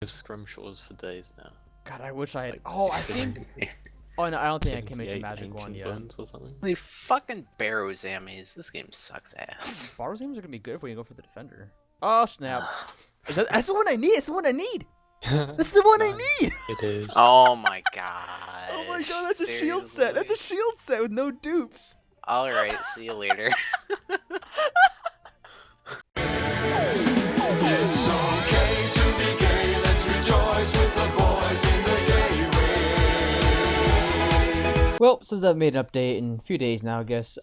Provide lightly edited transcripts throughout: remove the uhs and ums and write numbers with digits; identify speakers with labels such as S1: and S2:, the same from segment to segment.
S1: Scrimshaws for days now.
S2: God, I wish I had.
S1: Like,
S2: Oh, I
S1: sitting
S2: think.
S1: here.
S2: Oh no, I don't think I can make the
S1: 78
S2: magic one
S1: ancient
S2: yet.
S1: bones or something.
S3: Holy fucking barrow zammies. This game sucks ass.
S2: Borrow games are gonna be good if we go for the defender. Oh snap! That's the one I need. That's the one I need. That's the one I need.
S1: It is.
S3: Oh my god.
S2: Oh my god, that's a shield set. That's a shield set with no dupes.
S3: Alright, see you later.
S4: It's okay to be gay, let's rejoice with the boys in the gay ring.
S2: Well, since I've made an update in a few days now, I guess.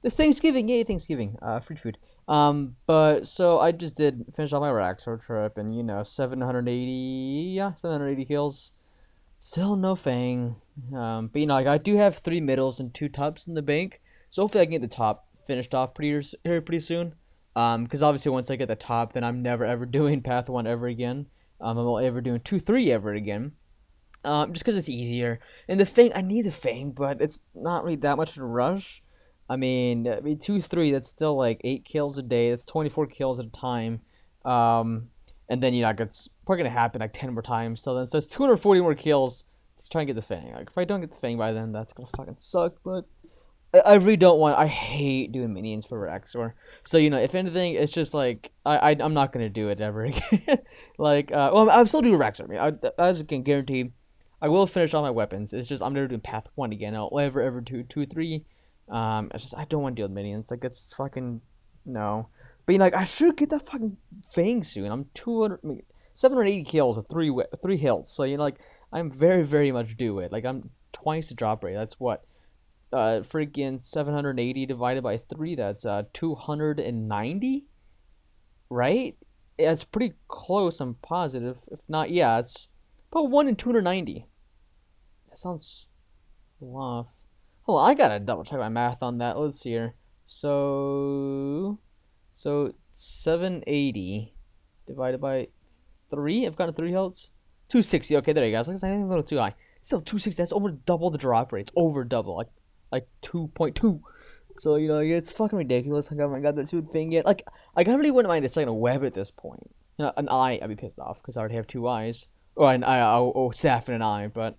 S2: It's Thanksgiving, yay Thanksgiving. Free food. But so I just did finish off my Raxor trip, and 780 kills. Still no Fang. But like I do have 3 middles and 2 tops in the bank, so hopefully I can get the top finished off pretty soon. Because obviously once I get the top, then I'm never ever doing Path 1 ever again. I'm only ever doing 2-3 ever again. Just because it's easier. And the Fang, I need the Fang, but it's not really that much of a rush. I mean 2-3, that's still like 8 kills a day. That's 24 kills at a time. And then it's probably gonna happen like 10 more times. So then it's 240 more kills to try and get the Fang. Like if I don't get the Fang by then, that's gonna fucking suck. But I really don't want. I hate doing minions for Raxor. So if anything, it's just like I'm not gonna do it ever again. Like well, I'm still doing Raxor. I mean, as I can guarantee, I will finish all my weapons. It's just I'm never doing Path 1 again. I'll ever do 2-3. It's just I don't want to deal with minions. Like it's fucking no. But like I should get that fucking Fang soon. I'm 780 kills with 3 hills. So like I'm very much due it. Like I'm twice the drop rate. That's what freaking 780 divided by 3. That's 290, right? Yeah, it's pretty close. I'm positive. If not, yeah, it's about 1 in 290. That sounds off. Hold on, I gotta double check my math on that. Let's see here. So 780 divided by 3. I've got 3 healths. 260. Okay, there you go. I was a little too high. Still 260. That's over double the drop rate. It's over double. Like 2.2. So it's fucking ridiculous. Like I haven't got that two thing yet. Like I really wouldn't mind a second web at this point. An eye, I'd be pissed off because I already have 2 eyes. Or an eye, Saf and an eye, but.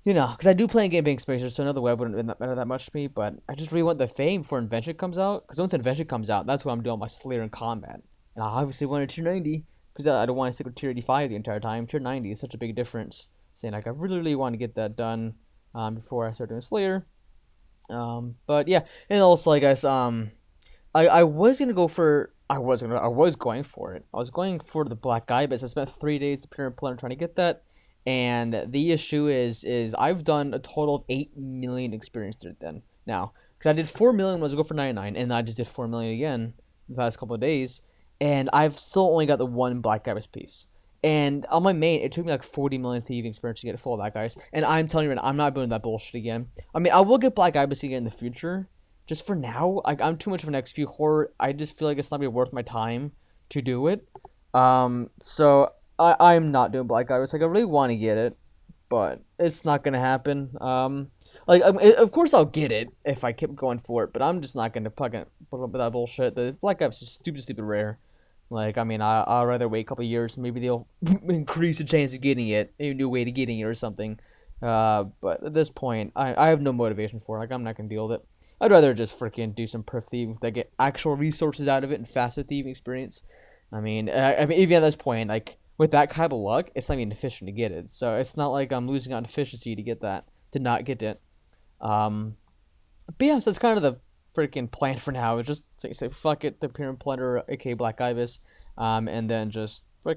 S2: Because I do play in game bank spaces, so another web wouldn't matter that much to me, but I just really want the Fame before Invention comes out, because once Invention comes out, that's when I'm doing my Slayer in combat. And I obviously wanted tier 90, because I don't want to stick with tier 85 the entire time. Tier 90 is such a big difference. Saying like I really want to get that done before I start doing Slayer. But yeah, and also I guess I was going for it. I was going for the Black Ibis. I spent 3 days at Pyramid Planner trying to get that. And the issue is I've done a total of 8 million experience through then now. Because I did 4 million when I was going for 99, and I just did 4 million again the past couple of days. And I've still only got the 1 Black Ibis piece. And on my main, it took me like 40 million thieving experience to get a full Black Ibis. And I'm telling you right now, I'm not doing that bullshit again. I mean, I will get Black Ibis again in the future. Just for now, like I'm too much of an XP whore. I just feel like it's not really worth my time to do it. So I'm not doing Black Ibis. Like I really want to get it, but it's not gonna happen. Of course I'll get it if I keep going for it, but I'm just not gonna fucking put up with that bullshit. The Black Ibis is stupid rare. Like I mean, I'd rather wait a couple years. Maybe they'll increase the chance of getting it, a new way to getting it or something. But at this point, I have no motivation for it. Like I'm not gonna deal with it. I'd rather just freaking do some perf thieving that get actual resources out of it and faster thieving experience. I mean, even at this point, like. With that kind of luck, it's not even efficient to get it. So it's not like I'm losing on efficiency to not get it. But yeah, so that's kind of the freaking plan for now. It's just say fuck it, the Pyramid Plunder, aka Black Ibis, and then just oh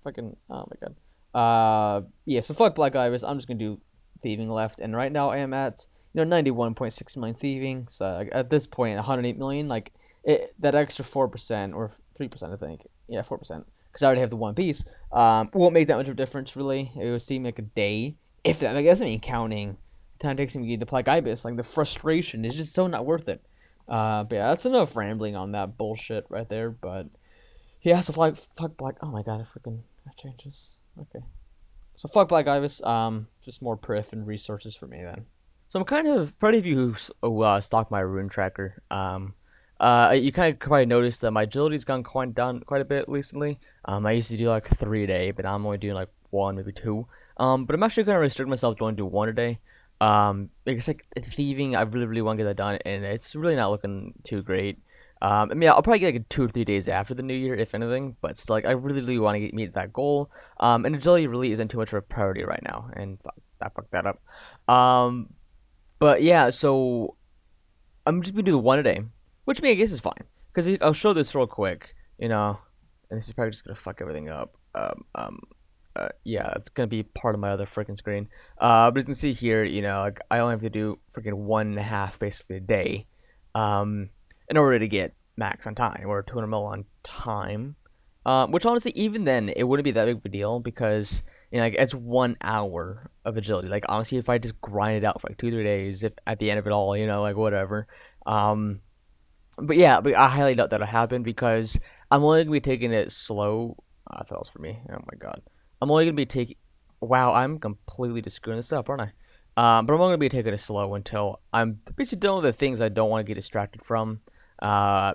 S2: my god. Yeah, so fuck Black Ibis. I'm just gonna do thieving left, and right now I am at 91.6 million thieving. So at this point, 108 million. Like that extra 4% or 3%, I think. Yeah, 4%. Because I already have the one piece, won't make that much of a difference, really. It would seem like a day, if that. I guess I mean counting the time it takes me to get the Black Ibis. Like, the frustration is just so not worth it. But yeah, that's enough rambling on that bullshit right there, but... Yeah, so fuck Black... Oh my god, that changes. Okay. So fuck Black Ibis, just more perf and resources for me, then. So I'm kind of... For any of you who stalk my rune tracker, You kind of probably noticed that my agility's gone quite down quite a bit recently. I used to do like 3 a day, but I'm only doing like one, maybe two. But I'm actually gonna restrict myself to only do 1 a day. Because like thieving, I really, really want to get that done, and it's really not looking too great. I mean, I'll probably get like 2 or 3 days after the new year, if anything. But still, like, I really, really want to meet that goal. And agility really isn't too much of a priority right now, and I fucked that up. Um, but yeah, so I'm just gonna do the 1 a day, which I mean, I guess is fine. Because I'll show this real quick, and this is probably just gonna fuck everything up. Yeah, it's gonna be part of my other freaking screen. But you can see here, like I only have to do freaking 1.5 basically a day, um, in order to get max on time or 200 mil on time. Which honestly, even then, it wouldn't be that big of a deal because like it's 1 hour of agility. Like honestly, if I just grind it out for like 2 or 3 days, if at the end of it all, like whatever. Um, but yeah, but I highly doubt that'll happen because I'm only gonna be taking it slow. I thought it was for me. Oh my god. I'm only gonna be taking. Wow, I'm completely just screwing this up, aren't I? But I'm only gonna be taking it slow until I'm basically done with the things I don't want to get distracted from.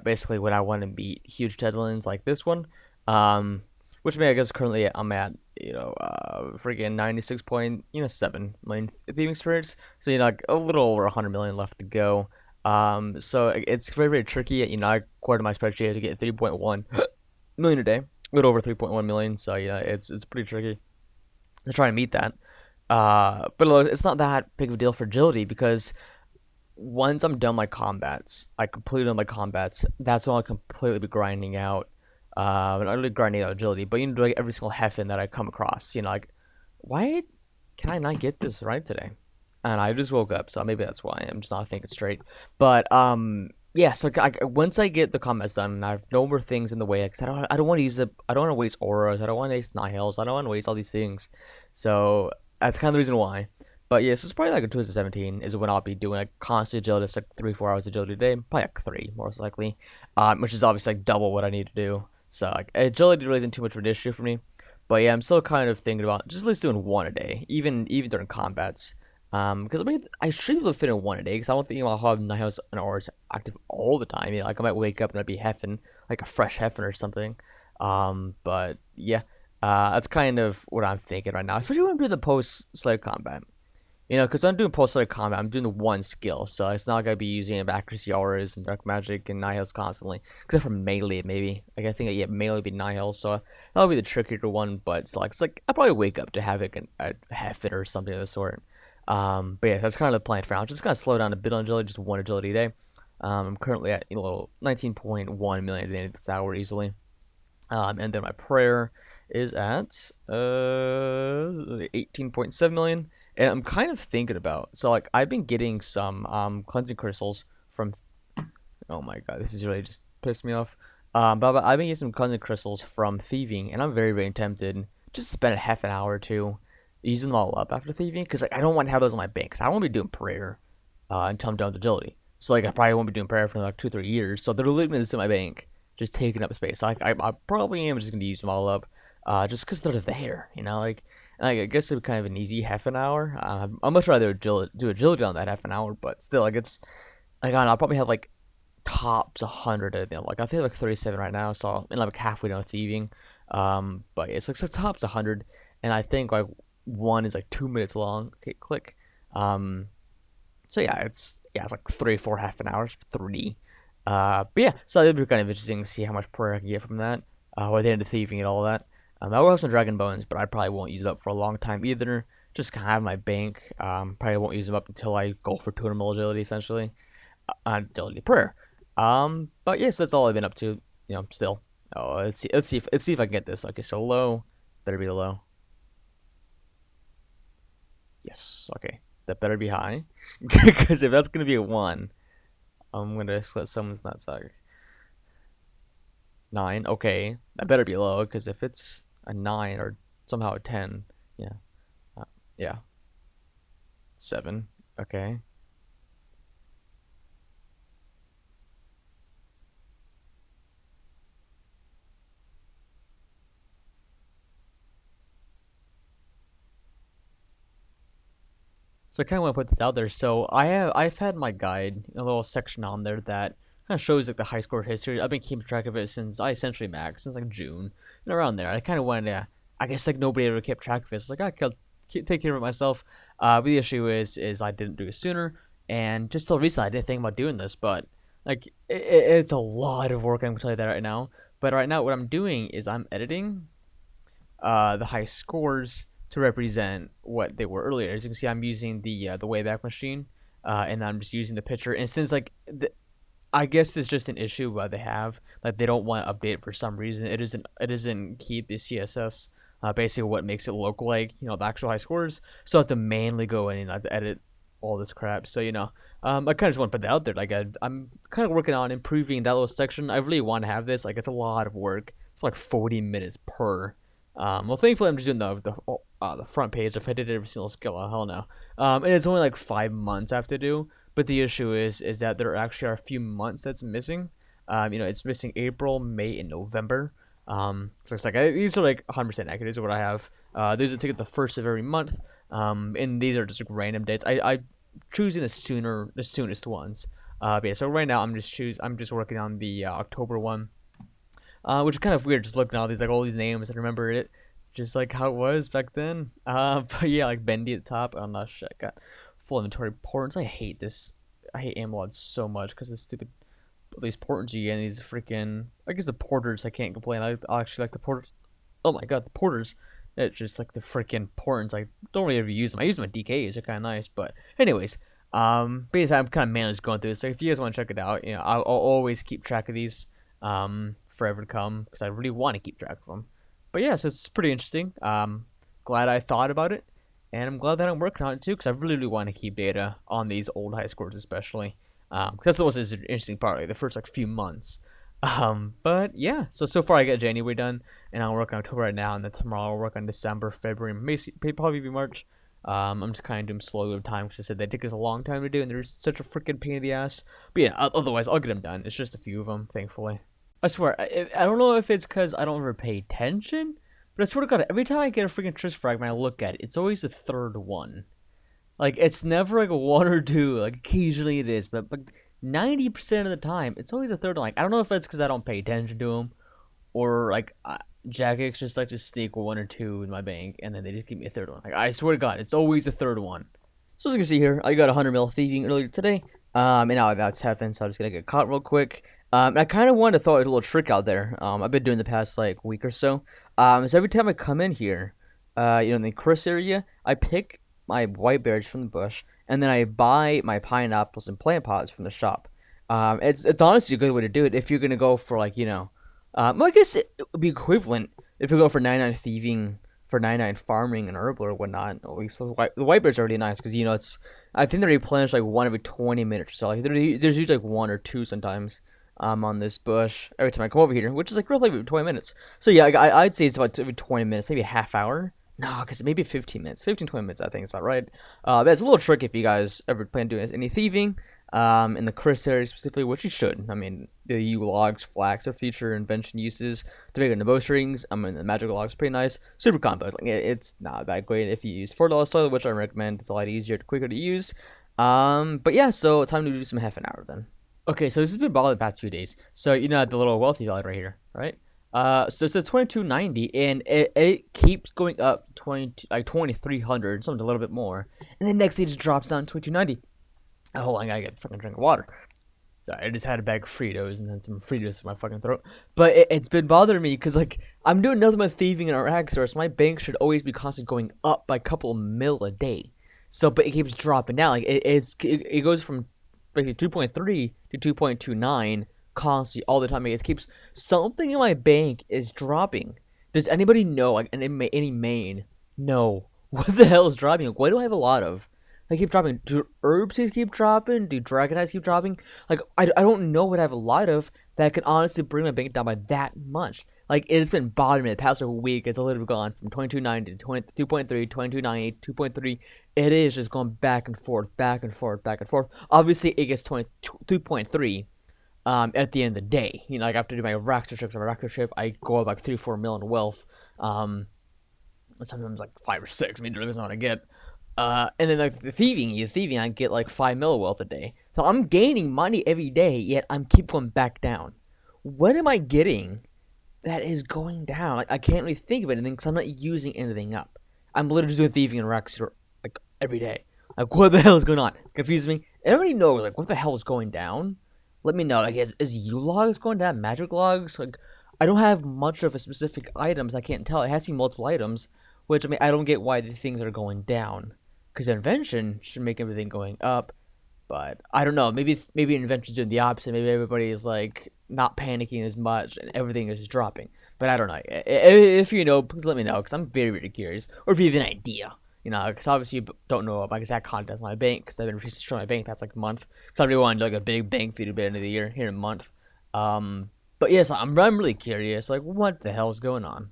S2: Basically when I want to beat huge deadlines like this one. Um, which I mean, I guess currently I'm at freaking 96.7 million thieving spirits. So like a little over 100 million left to go. So it's very, very tricky. I quartered my spreadsheet to get 3.1 million a day, a little over 3.1 million. So yeah, it's pretty tricky to try and meet that. But look, it's not that big of a deal for agility because once I'm done my combats, I completed my combats. That's when I'll completely be grinding out. Not really grinding out agility, but like every single Heffen that I come across. Like why can I not get this right today? And I just woke up, so maybe that's why I'm just not thinking straight. But yeah. So once I get the combats done, and I have no more things in the way, because I don't want to use it. I don't want to waste auras. I don't want to waste nihils. I don't want to waste all these things. So that's kind of the reason why. But yeah, so it's probably like a 2017 is when I'll be doing like constant agility, it's like 3-4 hours agility a day, probably like three most likely, which is obviously like double what I need to do. So like agility really isn't too much of an issue for me. But yeah, I'm still kind of thinking about just at least doing 1 a day, even during combats. Because I mean, I should be able to fit in 1 a day, because I don't think I'll have Nihil's and Auras active all the time. Like I might wake up and I'd be Heffen, like a fresh Heffen or something. But yeah, that's kind of what I'm thinking right now, especially when I'm doing the post-sled combat. Because I'm doing post-sled combat, I'm doing the one skill, so it's not gonna be using accuracy auras and dark magic and Nihils constantly, except for melee maybe. Like I think yeah, melee would be Nihil, so that'll be the trickier one. But it's like I'll probably wake up to have it a Heffen or something of the sort. But yeah, that's kind of the plan for now. Just gonna slow down a bit on agility, just one agility a day. I'm currently at 19.1 million at the end of this hour easily. And then my prayer is at 18.7 million. And I'm kind of thinking about, so like I've been getting some cleansing crystals from. Oh my god, this is really just pissed me off. But I've been getting some cleansing crystals from thieving, and I'm very, very tempted just to spend a half an hour or two using them all up after thieving, because like I don't want to have those on my bank, because I won't be doing prayer until I'm done with agility. So like I probably won't be doing prayer for like 2 or 3 years. So they're literally just in my bank, just taking up space. So I probably am just gonna use them all up, just because they're there. Like, I guess it's kind of an easy half an hour. I'd much rather do agility on that half an hour, but still, like it's like I don't know, I'll probably have like tops 100 of them. Like I feel like 37 right now, so I'm like halfway done with thieving. But yeah, it's like so tops 100, and I think like one is like 2 minutes long. Okay, click. Um, so it's like 3 4 half an hours, three. But yeah, so it'll be kind of interesting to see how much prayer I can get from that. Or the end of thieving and all that. I will have some dragon bones, but I probably won't use it up for a long time either. Just kind of have my bank. Probably won't use them up until I go for 200 mil agility essentially. Agility prayer. But yes, that's all I've been up to. Still. Oh, let's see if I can get this. Okay, so low, better be low. Yes. Okay, that better be high, because if that's gonna be a one, I'm gonna let someone's not suck. 9. Okay, that better be low, because if it's a 9 or somehow a 10, yeah, yeah, 7. Okay. So I kind of want to put this out there. So I've had my guide, a little section on there that kind of shows like the high score history. I've been keeping track of it since I essentially maxed, since like June and around there. I kind of wanted to. I guess like nobody ever kept track of it. So like I could take care of it myself. But the issue is I didn't do it sooner, and just till recently I didn't think about doing this. But like it's a lot of work. I'm gonna tell you that right now. But right now what I'm doing is I'm editing the high scores to represent what they were earlier. As you can see, I'm using the Wayback Machine, and I'm just using the picture. And since like I guess it's just an issue they have, like they don't want to update for some reason. It doesn't keep the CSS, basically what makes it look like the actual high scores. So I have to manually go in and I have to edit all this crap. So I kind of just want to put that out there. Like I'm kind of working on improving that little section. I really want to have this. Like it's a lot of work. It's like 40 minutes per. Well, thankfully I'm just doing the front page. If I did every single skill, hell no. And it's only like 5 months I have to do. But the issue is that there actually are a few months that's missing. It's missing April, May, and November. So it's like these are like 100% accurate. These are what I have. These are taken the first of every month. And these are just like random dates. I choosing the soonest ones. But yeah, so right now I'm just working on the October one. Which is kind of weird, just looking at all these names and remember it, just like how it was back then. But yeah, like Bendy at the top. Oh no, shit, I got full inventory portents. I hate this. I hate Amlod so much because of stupid these portents you get and these freaking. I guess the porters I can't complain. I actually like the porters. Oh my god, the porters. It's just like the freaking portents. I don't really ever use them. I use them at DKs. They're kind of nice, but anyways. Basically I'm kind of managed going through this. So if you guys want to check it out, I'll always keep track of these. Forever to come because I really want to keep track of them. But yeah, so it's pretty interesting. Glad I thought about it, and I'm glad that I'm working on it too because I really want to keep data on these old high scores especially. Because that's the most interesting part, like the first like few months. But yeah, so far I got January done, and I'll work on October right now, and then tomorrow I'll work on December, February, probably be March. I'm just kind of doing slow with time because I said they take us a long time to do, and they're such a freaking pain in the ass. But yeah, otherwise I'll get them done. It's just a few of them, thankfully. I swear, I don't know if it's because I don't ever pay attention, but I swear to God, every time I get a freaking Triss fragment, I look at it, it's always the third one. Like, it's never like a one or two, like occasionally it is, but 90% of the time, it's always the third one. Like, I don't know if that's because I don't pay attention to them, or like, Jagex just like to sneak one or two in my bank, and then they just give me a third one. Like, I swear to God, it's always the third one. So as you can see here, I got 100 mil thieving earlier today, and now that's happened, so I'm just gonna get caught real quick. I kind of wanted to throw a little trick out there. I've been doing the past like week or so. So every time I come in here, in the Chris area, I pick my white berries from the bush, and then I buy my pineapples and plant pots from the shop. It's honestly a good way to do it if you're gonna go for like well, I guess it would be equivalent if you go for 99 thieving, for 99 farming and herbal or whatnot. At least the white berries are already nice because it's I think they replenish like one every 20 minutes or so. Like there's usually like one or two sometimes. On this bush every time I come over here, which is like roughly 20 minutes. So yeah, I'd say it's about every 20 minutes, maybe a half hour. No, because maybe 15 minutes. 15, 20 minutes I think is about right. But it's a little trick if you guys ever plan doing any thieving, in the Chris area specifically, which you should. I mean, the U logs, flax, are future invention uses to make into bow strings. I mean, the magic logs pretty nice. Super compost. Like, it's not that great if you use $4 soil, which I recommend. It's a lot easier, quicker to use. But yeah, so time to do some half an hour then. Okay, so this has been bothering the past few days. So the little wealthy valley right here, right? So it's a 2290, and it keeps going up 2300, something a little bit more, and then next day it just drops down to 2290. Oh, hold on, I gotta get a fucking drink of water. Sorry, I just had a bag of Fritos and then some Fritos in my fucking throat. But it's been bothering me because like I'm doing nothing but thieving in our ag source. So my bank should always be constantly going up by a couple of mil a day. So, but it keeps dropping down. Like it goes from basically 2.3 to 2.29 constantly all the time. It keeps something in my bank is dropping. Does anybody know, like any main know what the hell is dropping? Like, why do I have a lot of? They keep dropping. Do herbs keep dropping? Do dragon eyes keep dropping? Like I don't know what I have a lot of that can honestly bring my bank down by that much. Like it's been bothering me the past week. It's a little bit gone from 22.90 to 2.3, 22.98, 2.3. It is just going back and forth, back and forth, back and forth. Obviously, it gets 2.3 at the end of the day. Like after I do my Raptor trip, I go up like 3-4 mil in wealth. Sometimes like 5 or 6. I mean, it depends on what I get. And then like the thieving, I get like 5 mil wealth a day. So I'm gaining money every day, yet I'm keep going back down. What am I getting that is going down? Like, I can't really think of anything because I'm not using anything up. I'm literally just doing thieving and Rex like every day. Like, what the hell is going on? Confuse me. Everybody knows like what the hell is going down. Let me know. Like, is U logs going down? Magic logs? Like, I don't have much of a specific items. I can't tell. It has to be multiple items, which I mean I don't get why the things are going down. Because invention should make everything going up. But I don't know. Maybe invention's doing the opposite. Maybe everybody is like not panicking as much and everything is just dropping. But I don't know. If you know, please let me know because I'm very, very curious. Or if you have an idea, because obviously you don't know my exact contents of my bank because I've been researching my bank past like a month. Because I really want to do like a big bank feed at the end of the year here in a month. But yes, I'm really curious. Like, what the hell is going on?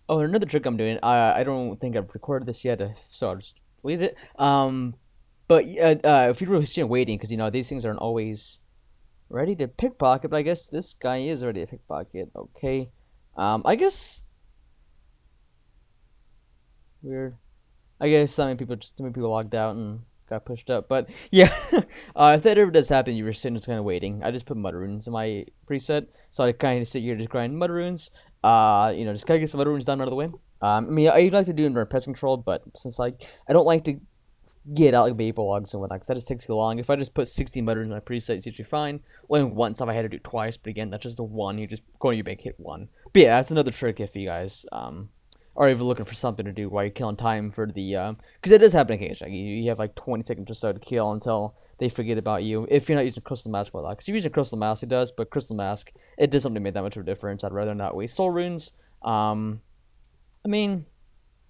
S2: Oh, and another trick I'm doing. I don't think I've recorded this yet, so I'll just delete it. But if you're really waiting, because these things aren't always ready to pickpocket, but I guess this guy is ready to pickpocket. Okay. I guess weird. I guess so many people logged out and got pushed up. But yeah, if that ever does happen, you were sitting just kind of waiting. I just put mud runes in my preset, so I kind of sit here just grind mud runes. Just kind of get some mud runes done out of the way. I mean, I like to do it in pest control, but since I don't like to get out like maple logs and whatnot, because that just takes too long. If I just put 60 mud runes in my preset, it's usually fine. Only once if I had to do it twice, but again, that's just the one. You just go to your bank, hit one. But yeah, that's another trick if you guys are even looking for something to do while you're killing time for the because it does happen occasionally. You have like 20 seconds or so to kill until they forget about you. If you're not using Crystal Mask, well, because if you're using Crystal Mask, it does, but Crystal Mask, it doesn't make that much of a difference. I'd rather not waste soul runes. I mean,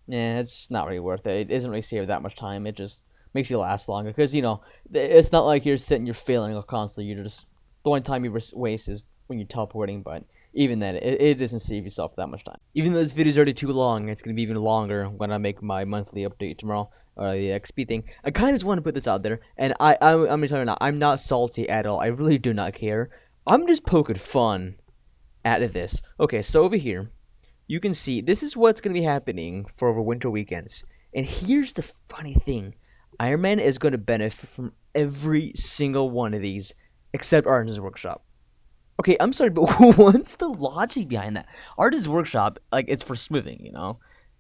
S2: yeah, it's not really worth it. It doesn't really save that much time. It just makes you last longer because it's not like you're sitting, you're failing constantly. You're just the only time you waste is when you're teleporting, but even then, it doesn't save yourself that much time. Even though this video is already too long, it's going to be even longer when I make my monthly update tomorrow, or the XP thing. I kind of just want to put this out there, and I'm going to tell you now, I'm not salty at all. I really do not care. I'm just poking fun at this. Okay, so over here, you can see, this is what's going to be happening for over winter weekends. And here's the funny thing. Ironman is going to benefit from every single one of these, except Artisan's Workshop. Okay, I'm sorry, but what's the logic behind that? Artist's Workshop, like, it's for smithing,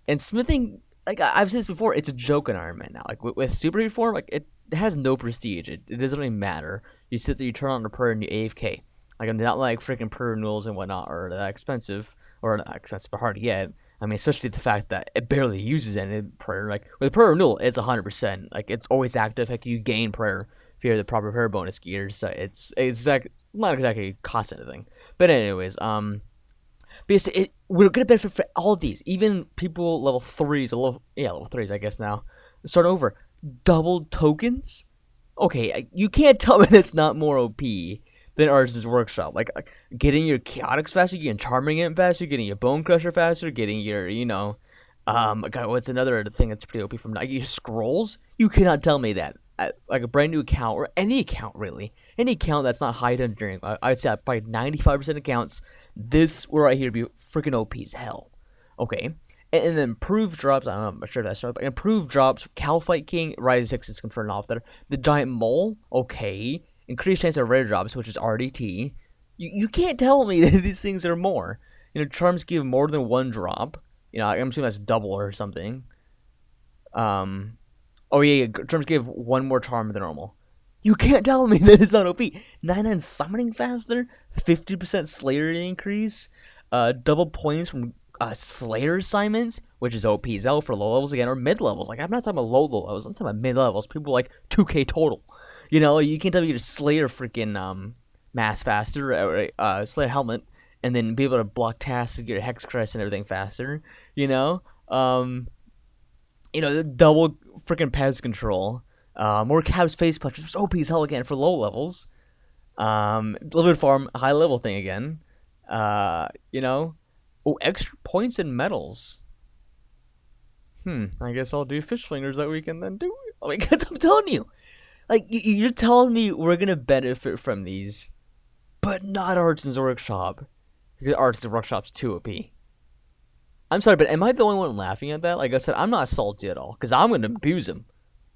S2: And smithing, like, I've said this before, it's a joke in Iron Man now. Like, with Super Reform, like, it has no prestige. It doesn't really matter. You sit there, you turn on the prayer, and you AFK. Like, I'm not like freaking prayer renewals and whatnot are that expensive, or not expensive, but hard to get. I mean, especially the fact that it barely uses any prayer. Like, with prayer renewal, it's 100%. Like, it's always active. Like, you gain prayer if you have the proper prayer bonus gear. So it's not exactly cost anything. But anyways, because we're gonna benefit from all these, even people level 3s, level 3s, I guess now. Start over, double tokens. Okay, you can't tell me that's not more OP than Artisan's Workshop. Like getting your Chaotix faster, getting Charming Imp faster, getting your Bone Crusher faster, getting your God, what's another thing that's pretty OP from your scrolls? You cannot tell me that. Like a brand new account, or any account really, any account that's not high engineering, I'd say probably 95% accounts, this will right here be freaking OP as hell. Okay, and then improved drops, I'm not sure if that's right, but improved drops, Calfight King, Rise 6 is confirmed off there, the Giant Mole, okay, increased chance of rare drops, which is RDT, you can't tell me that these things are more, charms give more than one drop, I'm assuming that's double or something, Oh yeah, Charms give one more charm than normal. You can't tell me that it's not OP. 99 summoning faster, 50% Slayer increase, double points from Slayer assignments, which is OP as hell for low levels again, or mid levels. Like I'm not talking about low levels, I'm talking about mid levels. People like 2k total. You can't tell me you get a Slayer freaking mass faster, or Slayer helmet, and then be able to block tasks, get a Hex Crest and everything faster. The double freaking pest control, more Cab's face punches, which OP as hell again for low levels, limited farm, high level thing again, extra points and medals. I guess I'll do fish flingers that weekend then, do we? Oh my god, I'm telling you, like, you're telling me we're gonna benefit from these, but not Artisan's Workshop, because Artisan's Workshop's too OP. I'm sorry, but am I the only one laughing at that? Like I said, I'm not salty at all, because I'm going to abuse him.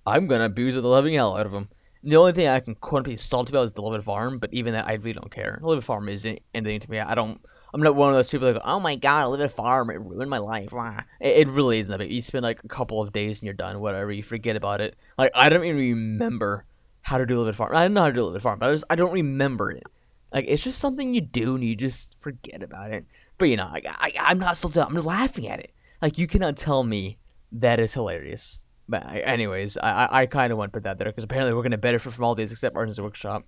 S2: I'm gonna abuse the living hell out of them. The only thing I can quote be salty about is the Living Farm, but even that I really don't care. The Living Farm isn't anything to me. I'm not one of those people that go, oh my god, I live at a farm, it ruined my life. Wah. It really isn't that big. You spend like a couple of days and you're done, whatever. You forget about it. Like I don't even remember how to do a Living Farm. I don't know how to do a Living Farm, but I don't remember it. Like it's just something you do and you just forget about it. But you know, I'm not salty. I'm just laughing at it. Like you cannot tell me that is hilarious. But anyways, I kind of want to put that there because apparently we're gonna benefit from all these except Arden's Workshop.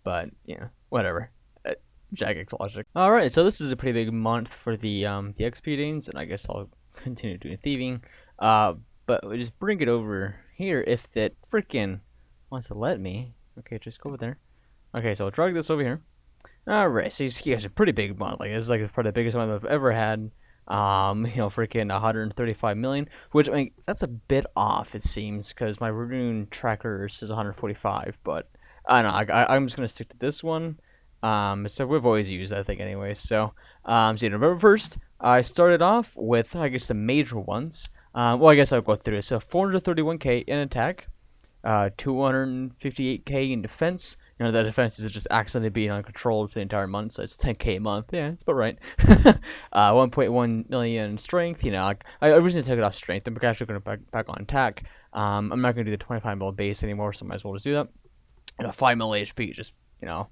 S2: But yeah, whatever. Jagex logic. All right, so this is a pretty big month for the XP gains, and I guess I'll continue doing thieving. But we just bring it over here if that freaking wants to let me. Okay, just go over there. Okay, so I'll drag this over here. All right, so you see, it's a pretty big month. Like it's like probably the biggest one I've ever had. Freaking 135 million, which I mean that's a bit off it seems because my rune tracker says 145, but I don't know. I'm just gonna stick to this one. So we've always used that thing anyway. So November 1st, I started off with I guess the major ones. Well, I guess I'll go through it. So 431k in attack, 258k in defense. You know, that defense is just accidentally being uncontrolled for the entire month, so it's 10k a month. Yeah, it's about right. 1.1 million strength. You know, I originally took it off strength. I'm actually going to back on attack. I'm not going to do the 25 mil base anymore, so I might as well just do that. You know, 5 mil HP, just you know,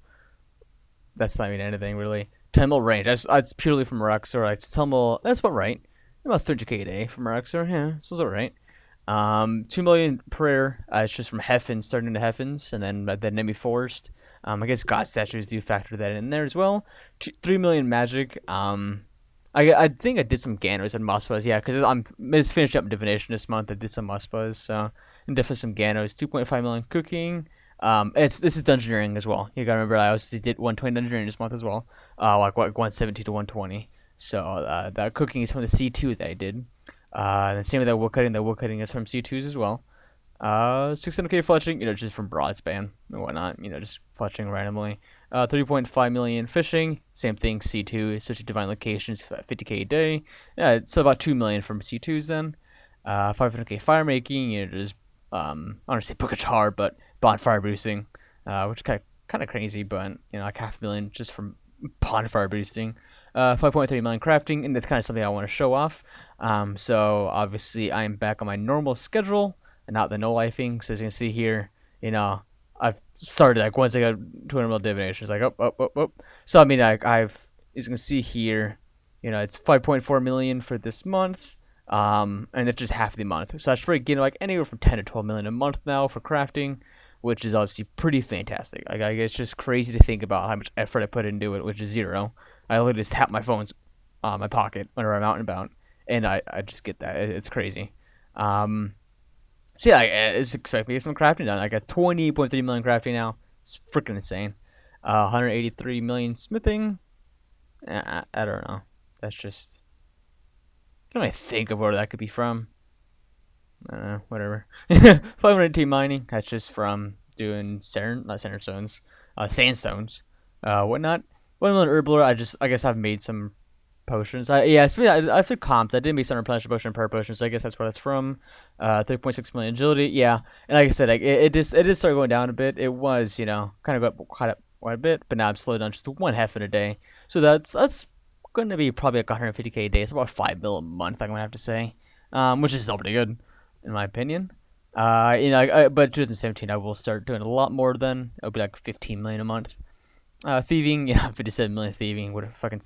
S2: that's not even anything really. 10 mil range. That's purely from Rexor. It's 10 mil. That's about right. About 30k a day from Rexor. Yeah, this is alright. 2 million prayer. It's just from Heffens, starting into Heffens, and then the enemy forest. I guess God statues do factor that in there as well. 3 million magic. I think I did some Ganos and Muspaz, yeah, because I'm just finished up divination this month. I did some Muspaz, so and definitely some Ganos. 2.5 million cooking. This is dungeoneering as well. You gotta remember I also did 120 dungeoneering this month as well. Like 170 to 120. So that cooking is from the C2 that I did. And same with that woodcutting. The woodcutting is from C2s as well. 600k fletching, you know, just from Broadspan and whatnot, you know, just fletching randomly. 3.5 million fishing, same thing, C2, especially divine locations, 50k a day. Yeah, so about 2 million from C2s then. 500k fire making, you know, just I don't want to say book guitar, but bonfire boosting, which is kind of crazy, but you know, like 500,000 just from bonfire boosting. 5.3 million crafting, and that's kind of something I want to show off. So obviously I'm back on my normal schedule and not the no lifing. So as you can see here, you know, I've started like once I got 200 mil divination, it's like up. So I mean, I've as you can see here, you know, it's 5.4 million for this month. And it's just half the month. So that's pretty getting like anywhere from 10 to 12 million a month now for crafting, which is obviously pretty fantastic. Like it's just crazy to think about how much effort I put into it, which is zero. I literally just tap my phones on my pocket whenever I'm out and about, and I just get that. It's crazy. So yeah, I just expect me to get some crafting done. I got 20.3 million crafting now. It's freaking insane. 183 million smithing. I don't know. That's just. Can I think of where that could be from? I don't know. Whatever. 500T mining. That's just from doing sandstones, whatnot. 1 million herbler. I guess I've made some potions. I've said comps. I did make some replenishment potion per potion, so I guess that's where that's from. 3.6 million agility. Yeah, and like I said, like it did start going down a bit. It was, you know, kind of got quite a bit, but now I'm slowed down just to 1 half in a day. So that's going to be probably like 150k a day. It's about 5 mil a month, I'm gonna have to say, which is still pretty good in my opinion. But 2017 I will start doing a lot more. Then it'll be like 15 million a month. Thieving, yeah, 57 million thieving. What a fucking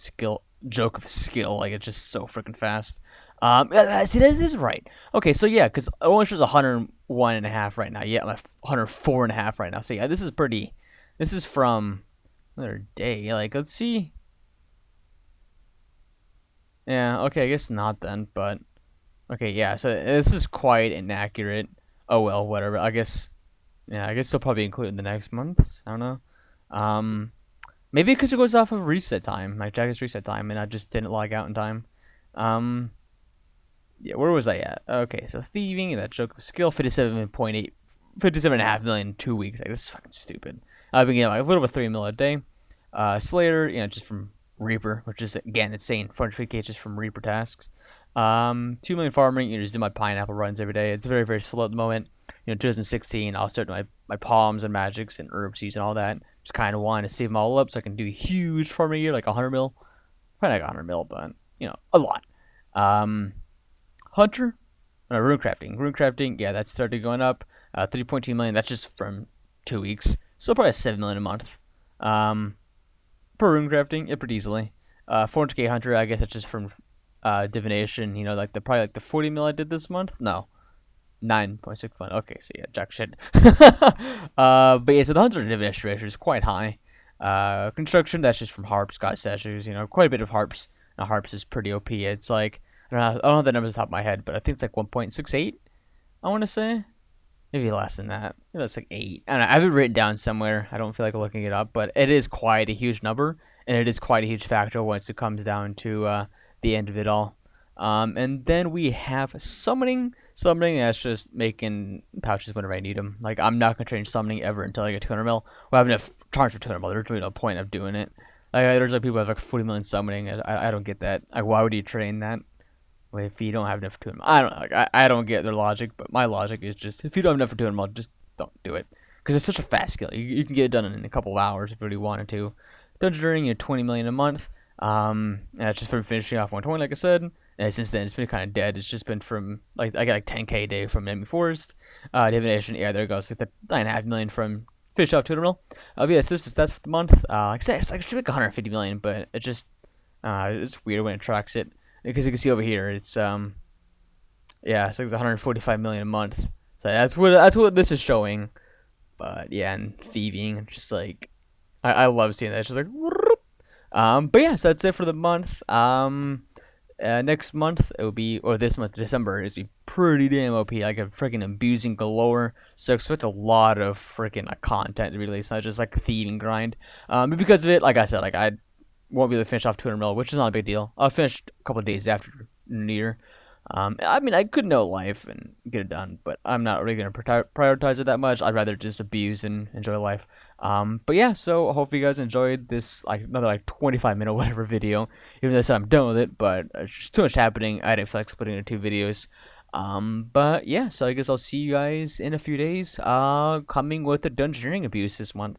S2: joke of a skill. Like, it's just so freaking fast. See, that is right. Okay, so yeah, because it only shows 101.5 right now. Yeah, I'm at 104.5 right now. So yeah, this is from another day. Like, let's see. Yeah, okay, I guess not then, but okay, yeah, so this is quite inaccurate. Oh well, whatever. I guess they'll probably include it in the next months. I don't know. Maybe because it goes off of reset time, like Jack's reset time, and I just didn't log out in time. Yeah, where was I at? Okay, so thieving, that joke of skill, 57.5 million in 2 weeks. Like, this is fucking stupid. I've been getting like a little over 3 mil a day. Slayer, you know, just from Reaper, which is again insane. 450k just from Reaper tasks. 2 million farming, you know, just do my pineapple runs every day. It's very, very slow at the moment. 2016, I'll start my palms and magics and herbsies and all that. Just kind of want to save them all up so I can do a huge farm a year, like 100 mil. Probably like 100 mil, but a lot. Hunter, rune crafting. Rune crafting, yeah, that's started going up. 3.2 million. That's just from 2 weeks. Still probably 7 million a month. Per rune crafting, yeah, pretty easily. 400k hunter, I guess that's just from divination. Probably like the 40 mil I did this month. No, 9.6 million. Okay, so yeah, jack shit. But yeah, so the hunter divination ratio is quite high. Construction, that's just from harps, god statues. Quite a bit of harps. Now harps is pretty OP. It's like I don't know the numbers off the top of my head, but I think it's like 1.68. I want to say. Maybe less than that. Maybe that's like 8. I don't know. I have it written down somewhere. I don't feel like looking it up, but it is quite a huge number, and it is quite a huge factor once it comes down to the end of it all. And then we have summoning. Summoning, that's just making pouches whenever I need them. Like, I'm not going to change summoning ever until I get 200 mil. Well, I have enough charge for 200 mil. There's really no point of doing it. Like, there's like people who have like 40 million summoning. I don't get that. Like, why would you train that? If you don't have enough to them, I don't know. Like, I don't get their logic, but my logic is just if you don't have enough to them, just don't do it. Because it's such a fast skill. You can get it done in a couple of hours if you really wanted to. Dungeon Journey, 20 million a month. And that's just from finishing off 120, like I said. And since then, it's been kind of dead. It's just been from like I got like 10k a day from Enemy Forest. Divination, yeah, there it goes. Like the 9.5 million from finish off 200 mil. But yeah, so that's for the month. Like I said, it's like it should be like 150 million, but it just it's weird when it tracks it. Because you can see over here, it's yeah, it's like 145 million a month. So that's what this is showing. But yeah, and thieving, just like I love seeing that. It's just like but yeah, so that's it for the month. Next month it will be, or this month, December, is be pretty damn OP. Like a freaking abusing galore. So expect a lot of freaking content to be released, not just like thieving grind. But because of it, like I said, like I won't be able to finish off 200 mil, which is not a big deal. I'll finish a couple of days after New Year. I mean, I could know life and get it done, but I'm not really going to prioritize it that much. I'd rather just abuse and enjoy life. But yeah, so I hope you guys enjoyed this, like, another, like, 25-minute whatever video. Even though I'm done with it, but there's just too much happening. I didn't feel like splitting into 2 videos. But yeah, so I guess I'll see you guys in a few days. Coming with the dungeoneering abuse this weekend.